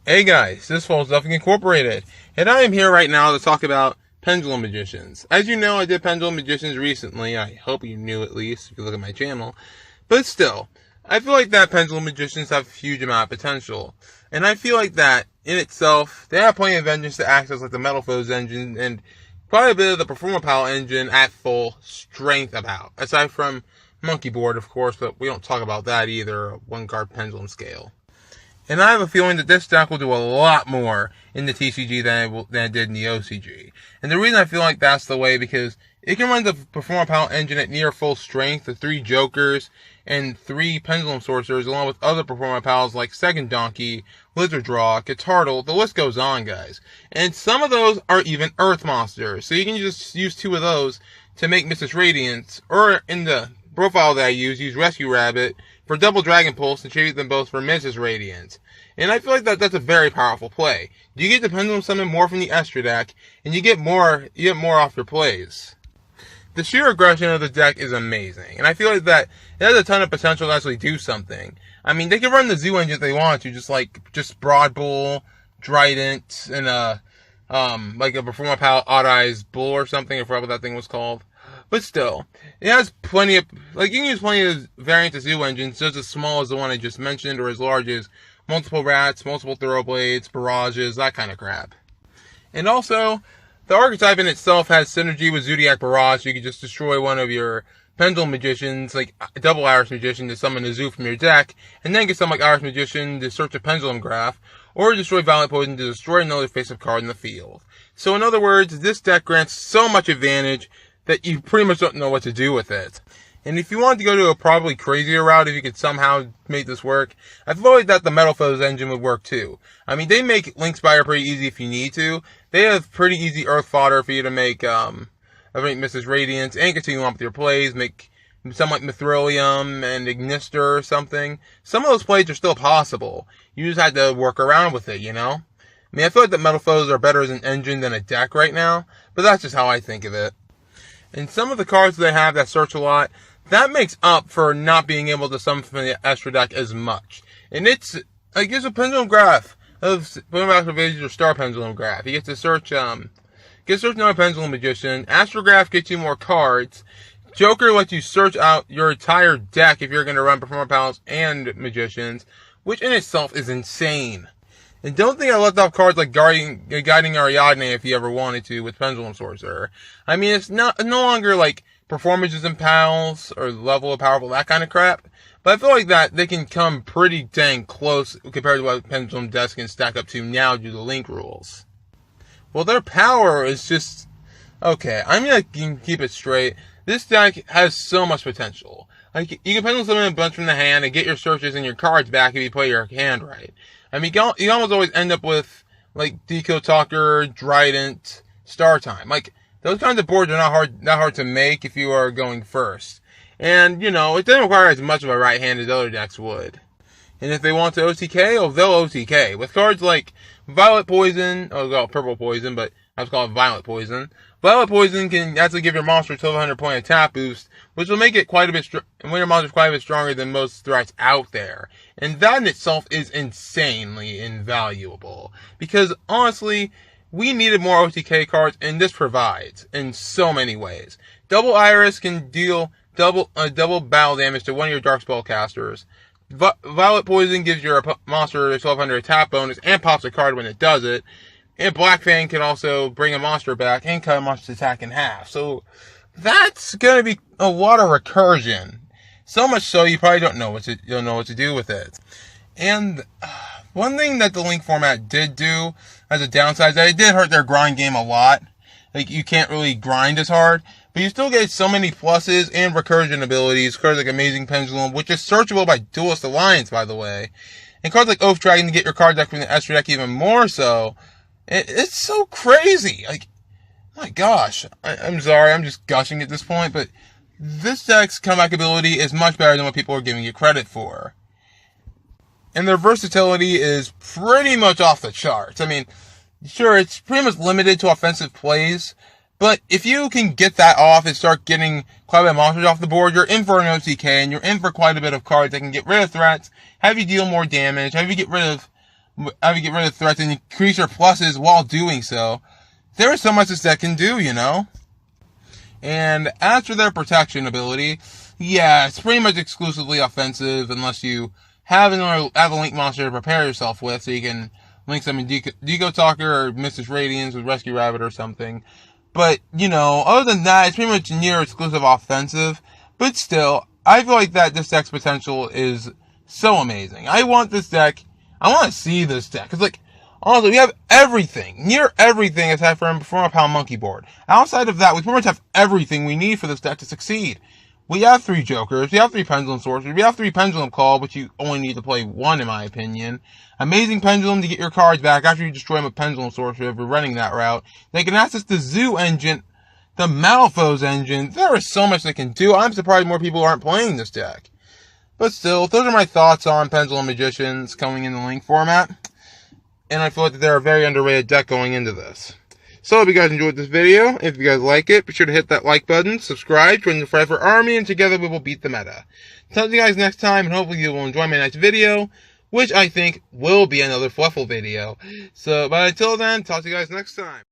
Hey guys, this is Stuffing Incorporated, and I am here right now to talk about Pendulum Magicians. As you know, I did Pendulum Magicians recently. I hope you knew at least, if you look at my channel. But still, I feel like that Pendulum Magicians have a huge amount of potential. And I feel like that, in itself, they have plenty of engines to access, like the Metal Foes engine, and quite a bit of the Performer Pal engine at full strength about. Aside from Monkey Board, of course, but we don't talk about that either, one card pendulum scale. And I have a feeling that this deck will do a lot more in the TCG than it did in the OCG. And the reason I feel like that's the way, because it can run the Performer Pal engine at near full strength, the 3 Jokers, and 3 Pendulum Sorcerers, along with other Performer Pals like Second Donkey, Lizard Draw, Catartle, the list goes on, guys. And some of those are even Earth Monsters, so you can just use 2 of those to make Mrs. Radiance, or in the profile that I use Rescue Rabbit for double Dragon Pulse and tribute them both for Mrs. Radiance. And I feel like that's a very powerful play. You get the Pendulum Summon more from the Estra deck, and you get more off your plays. The sheer aggression of the deck is amazing, and I feel like that it has a ton of potential to actually do something. I mean, they can run the Zoo engine if they want to, just Broad Bull, Trident, and like a Performer Pal Odd Eyes Bull or something, I forgot what that thing was called. But still, it has plenty of, you can use plenty of variants of Zoo engines, just as small as the one I just mentioned, or as large as multiple Rats, multiple Thoroughblades, Barrages, that kind of crap. And also, the archetype in itself has synergy with Zodiac Barrage, so you can just destroy one of your Pendulum Magicians, like Double Iris Magician, to summon a Zoo from your deck, and then get something like Iris Magician to search a Pendulum Graph, or destroy Violet Poison to destroy another face-up card in the field. So in other words, this deck grants so much advantage that you pretty much don't know what to do with it. And if you wanted to go to a probably crazier route, if you could somehow make this work, I feel like that the Metal Foes engine would work too. I mean, they make Link Spire pretty easy if you need to. They have pretty easy Earth fodder for you to make Mrs. Radiance, and continue on with your plays, make something like Mithrilium and Ignister or something. Some of those plays are still possible. You just have to work around with it, you know? I mean, I feel like the Metal Foes are better as an engine than a deck right now, but that's just how I think of it. And some of the cards they have that search a lot, that makes up for not being able to summon from the Estra deck as much. And it's a Pendulum Graph of Pendulum Invasion or Star Pendulum Graph. You get to search another Pendulum Magician. Astra Graph gets you more cards. Joker lets you search out your entire deck if you're going to run Performer Pals and Magicians, which in itself is insane. And don't think I left off cards like Guiding Ariadne if you ever wanted to with Pendulum Sorcerer. I mean, it's no longer like Performances and Pals or Level of Powerful, that kind of crap. But I feel like that they can come pretty dang close compared to what Pendulum decks can stack up to now due to Link rules. Well, their power is just... Okay, I'm going to keep it straight. This deck has so much potential. Like, you can Pendulum Summon a bunch from the hand and get your searches and your cards back if you play your hand right. I mean, you almost always end up with, like, Deco Talker, Trident, Star Time. Like, those kinds of boards are not hard to make if you are going first. And, you know, it doesn't require as much of a right hand as other decks would. And if they want to OTK, they'll OTK. With cards like Violet Poison, Purple Poison, but I was called Violet Poison. Violet Poison can actually give your monster a 1200 point attack boost, which will make it quite a bit when your monster's quite a bit stronger than most threats out there. And that in itself is insanely invaluable. Because honestly, we needed more OTK cards, and this provides in so many ways. Double Iris can deal double battle damage to one of your Dark Spellcasters. Violet Poison gives your monster a 1200 attack bonus and pops a card when it does it. And Black Fang can also bring a monster back and cut a monster's attack in half. So that's gonna be a lot of recursion. So much so you probably don't know what to do with it. And one thing that the Link format did do as a downside is that it did hurt their grind game a lot. Like, you can't really grind as hard, but you still get so many pluses and recursion abilities. Cards like Amazing Pendulum, which is searchable by Duelist Alliance, by the way. And cards like Oath Dragon to get your card deck from the Estra deck even more so. It's so crazy. Like, my gosh. I'm sorry, I'm just gushing at this point, but this deck's comeback ability is much better than what people are giving you credit for. And their versatility is pretty much off the charts. I mean, sure, it's pretty much limited to offensive plays, but if you can get that off and start getting quite a bit of monsters off the board, you're in for an OTK, and you're in for quite a bit of cards that can get rid of threats, have you deal more damage, have you get rid of how you get rid of threats and increase your pluses while doing so. There is so much this deck can do, you know? And as for their protection ability, yeah, it's pretty much exclusively offensive unless you have a link monster to prepare yourself with, so you can link some in Deco Talker or Mistress Radiance with Rescue Rabbit or something. But, you know, other than that, it's pretty much near exclusive offensive. But still, I feel like that this deck's potential is so amazing. I want this deck. I want to see this deck. Because, like, honestly, we have everything. Near everything aside from a Pound Monkey board. Outside of that, we pretty much have everything we need for this deck to succeed. We have 3 Jokers, we have 3 Pendulum Sorcerers, we have 3 Pendulum Call, but you only need to play 1 in my opinion. Amazing Pendulum to get your cards back after you destroy them with Pendulum Sorcerer if you're running that route. They can access the Zoo engine, the Malphose engine. There is so much they can do. I'm surprised more people aren't playing this deck. But still, those are my thoughts on Pendulum Magicians coming in the Link format. And I feel like they're a very underrated deck going into this. So, I hope you guys enjoyed this video. If you guys like it, be sure to hit that like button, subscribe, join the Forever Army, and together we will beat the meta. Talk to you guys next time, and hopefully you will enjoy my next video, which I think will be another Fluffle video. So, but until then, talk to you guys next time.